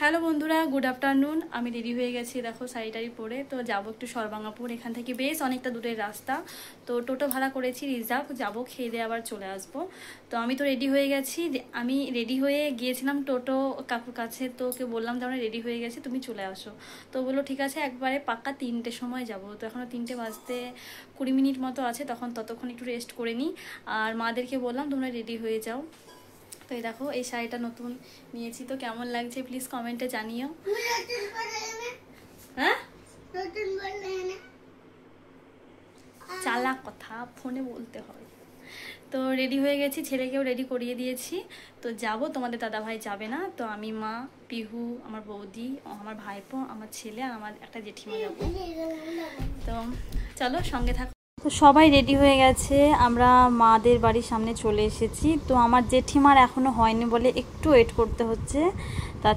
Hello বন্ধুরা, good afternoon. আমি ready হয়ে গেছি, দেখো শাড়ি পরে। তো যাবো একটু সরবাঙ্গাপুর, এখান থেকে বেশ অনেকটা দূরের রাস্তা। তো টোটো ভাড়া করেছি রিজার্ভ, যাবো, খেয়ে দিয়ে আবার চলে আসবো। তো আমি তো রেডি হয়ে গেছি। আমি রেডি হয়ে গিয়েছিলাম টোটো কাকুর কাছে, তো ওকে বললাম যে আমরা রেডি হয়ে গেছি, তুমি চলে আসো। তো বললো ঠিক আছে, একবারে পাক্কা 3টের সময় যাবো। তো এখনও 3টে বাজতে 20 মিনিট মতো আছে, ততক্ষণ একটু রেস্ট করে নিই। আর মাদেরকে বললাম তোমরা রেডি হয়ে যাও। তো এই দেখো, এই শাড়িটা নতুন নিয়েছি, তো কেমন লাগছে প্লিজ কমেন্টে জানিও। হ্যাঁ, চালাক কথা ফোনে বলতে হয়। তো রেডি হয়ে গেছি, ছেলেকেও রেডি করিয়ে দিয়েছি। তো যাব, তোমাদের দাদা ভাই যাবে না। তো আমি, মা, পিহু, আমার বৌদি, আমার ভাইপো, আমার ছেলে আর আমার একটা জেঠিমা যাবো। তো চলো সঙ্গে থাকো। তো সবাই রেডি হয়ে গেছে, আমরা মাদের বাড়ির সামনে চলে এসেছি। তো আমার জেঠিমার এখনও হয়নি বলে একটু ওয়েট করতে হচ্ছে। তা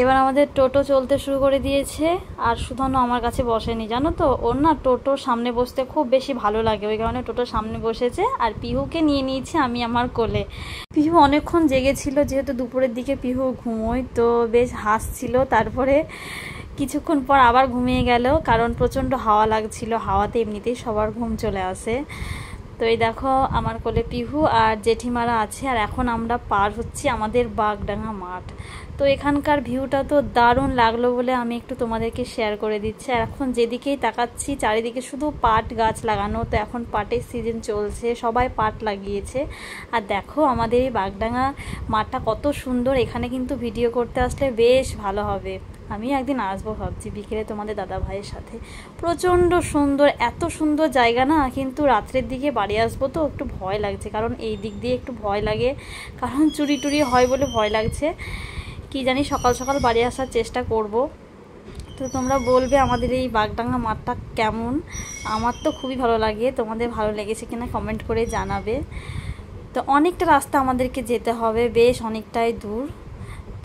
এবার আমাদের টোটো চলতে শুরু করে দিয়েছে। আর সুধনও আমার কাছে বসেনি, জানো তো, ওর না টোটোর সামনে বসতে খুব বেশি ভালো লাগে, ওই কারণে টোটোর সামনে বসেছে। আর পিহুকে নিয়ে নিয়েছি আমি আমার কোলে। পিহু অনেকক্ষণ জেগেছিল, যেহেতু দুপুরের দিকে পিহু ঘুমোয়, তো বেশ হাসছিল। তারপরে কিছুক্ষণ পর আবার ঘুমিয়ে গেল, কারণ প্রচণ্ড হাওয়া লাগছিল, হাওয়াতে এমনিতেই সবার ঘুম চলে আসে। তো এই দেখো, আমার কোলে পিহু আর জেঠিমারা আছে। আর এখন আমরা পার হচ্ছি আমাদের বাগডাঙ্গা মাঠ। তো এখানকার ভিউটা তো দারুণ লাগলো বলে আমি একটু তোমাদেরকে শেয়ার করে দিচ্ছি। আর এখন যেদিকেই তাকাচ্ছি চারিদিকে শুধু পাট গাছ লাগানো। তো এখন পাটের সিজন চলছে, সবাই পাট লাগিয়েছে। আর দেখো আমাদের এই বাগডাঙ্গা মাঠটা কত সুন্দর, এখানে কিন্তু ভিডিও করতে আসলে বেশ ভালো হবে। আমি একদিন আসবো ভাবছি বিকেলে তোমাদের দাদা ভাইয়ের সাথে। প্রচণ্ড সুন্দর, এত সুন্দর জায়গা না, কিন্তু রাত্রের দিকে বাড়ি আসবো তো একটু ভয় লাগছে, কারণ এই দিক দিয়ে একটু ভয় লাগে, কারণ চুরি টুরি হয় বলে ভয় লাগছে। কি জানি, সকাল সকাল বাড়ি আসার চেষ্টা করব। তো তোমরা বলবে আমাদের এই বাগডাঙ্গা মাঠটা কেমন। আমার তো খুবই ভালো লাগে, তোমাদের ভালো লেগেছে কিনা কমেন্ট করে জানাবে। তো অনেকটা রাস্তা আমাদেরকে যেতে হবে, বেশ অনেকটাই দূর।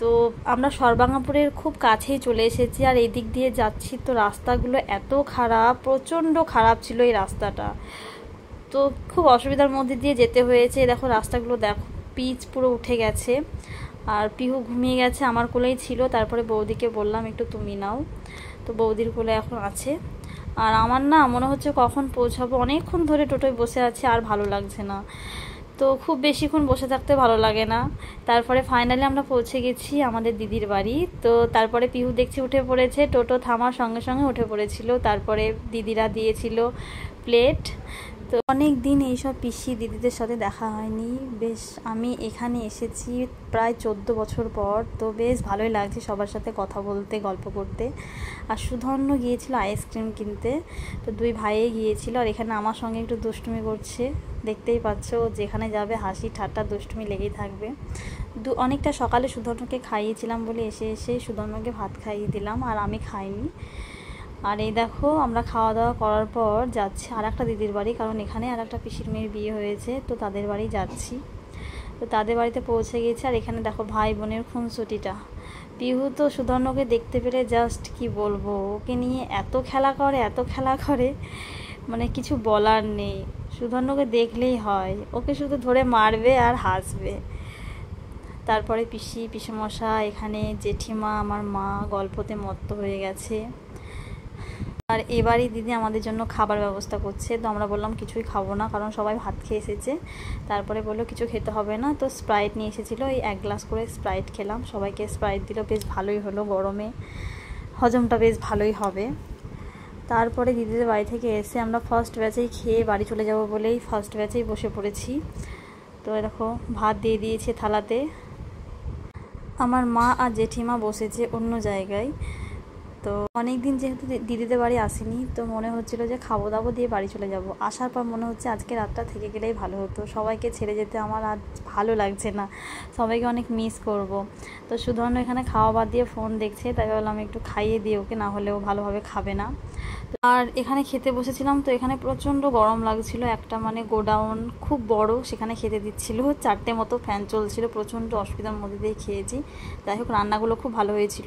তো আমরা সরবাঙ্গাপুরের খুব কাছেই চলে এসেছি। আর এই দিক দিয়ে যাচ্ছি, তো রাস্তাগুলো এত খারাপ, প্রচণ্ড খারাপ ছিল এই রাস্তাটা। তো খুব অসুবিধার মধ্যে দিয়ে যেতে হয়েছে। দেখো রাস্তাগুলো, দেখো পিচ পুরো উঠে গেছে। আর পিহু ঘুমিয়ে গেছে, আমার কোলেই ছিল। তারপরে বৌদিকে বললাম একটু তুমি নাও, তো বৌদির কোলে এখন আছে। আর আমার না মনে হচ্ছে কখন পৌঁছাবো, অনেকক্ষণ ধরে টোটোয় বসে আছে, আর ভালো লাগছে না। তো খুব বেশিক্ষণ বসে থাকতে ভালো লাগে না। তারপরে ফাইনালি আমরা পৌঁছে গেছি আমাদের দিদির বাড়ি। তো তারপরে পিহু দেখছি উঠে পড়েছে, টোটো থামার সঙ্গে সঙ্গে উঠে পড়েছিল। তারপরে দিদিরা দিয়েছিল প্লেট। তো অনেক দিন এইসব পিসি দিদিদের সাথে দেখা হয়নি। বেশ, আমি এখানে এসেছি প্রায় 14 বছর পর। তো বেশ ভালোই লাগছে সবার সাথে কথা বলতে, গল্প করতে। আর সুধন্য গিয়েছিল আইসক্রিম কিনতে। তো দুই ভাইয়ে গিয়েছিল, আর এখানে আমার সঙ্গে একটু দুষ্টুমি করছে। দেখতেই পাচ্ছ, যেখানে যাবে হাসি ঠাট্টা দুষ্টুমি লেগেই থাকবে। অনেকটা সকালে সুধন্যকে খাইয়েছিলাম বলে এসে সুধন্যকে ভাত খাইয়ে দিলাম, আর আমি খাইনি। আর এই দেখো, আমরা খাওয়া দাওয়া করার পর যাচ্ছি আর একটা দিদির বাড়ি, কারণ এখানে আর একটা পিসির মেয়ের বিয়ে হয়েছে, তো তাদের বাড়ি যাচ্ছি। তো তাদের বাড়িতে পৌঁছে গেছি। আর এখানে দেখো ভাই বোনের খুনসুটিটা। পিহু তো সুধন্যকে দেখতে পেলে জাস্ট কি বলবো, ওকে নিয়ে এত খেলা করে, মানে কিছু বলার নেই। সুধন্যকে দেখলেই হয়, ওকে শুধু ধরে মারবে আর হাসবে। তারপরে পিসেমশাই, এখানে জেঠিমা, আমার মা গল্পতে মত্ত হয়ে গেছে। আর এবারই দিদি আমাদের জন্য খাবার ব্যবস্থা করছে। তো আমরা বললাম কিছুই খাবো না, কারণ সবাই ভাত খেয়ে এসেছে। তারপরে বললো কিছু খেতে হবে না। তো স্প্রাইট নিয়ে এসেছিলো, এই 1 গ্লাস করে স্প্রাইট খেলাম, সবাইকে স্প্রাইট দিল, বেশ ভালোই হলো, গরমে হজমটা বেশ ভালোই হবে। তারপরে দিদিদের বাড়ি থেকে এসে আমরা ফার্স্ট ব্যাচেই খেয়ে বাড়ি চলে যাব বলেই ফার্স্ট ব্যাচেই বসে পড়েছি। তো দেখো ভাত দিয়ে দিয়েছে থালাতে। আমার মা আর জেঠিমা বসেছে অন্য জায়গায়। তো অনেক দিন যেহেতু দিদিদের বাড়ি আসিনি, তো মনে হচ্ছিল যে খাবো দাবো দিয়ে বাড়ি চলে যাব। আসার পর মনে হচ্ছে আজকে রাতটা থেকে গেলেই ভালো হতো, সবাইকে ছেড়ে যেতে আমার আর ভালো লাগছে না, সবাইকে অনেক মিস করব। তো সুধন্য এখানে খাওয়া বাদ দিয়ে ফোন দেখছে, তাই ভাবলাম একটু খাইয়ে দিয়ে ওকে, না হলেও ভালোভাবে খাবে না। আর এখানে খেতে বসেছিলাম। তো এখানে প্রচণ্ড গরম লাগছিল, একটা মানে গোডাউন খুব বড়, সেখানে খেতে দিচ্ছিল, 4টে মতো ফ্যান চলছিল, প্রচণ্ড অসুবিধার মধ্যে দিয়ে খেয়েছি। যাই হোক রান্নাগুলো খুব ভালো হয়েছিল।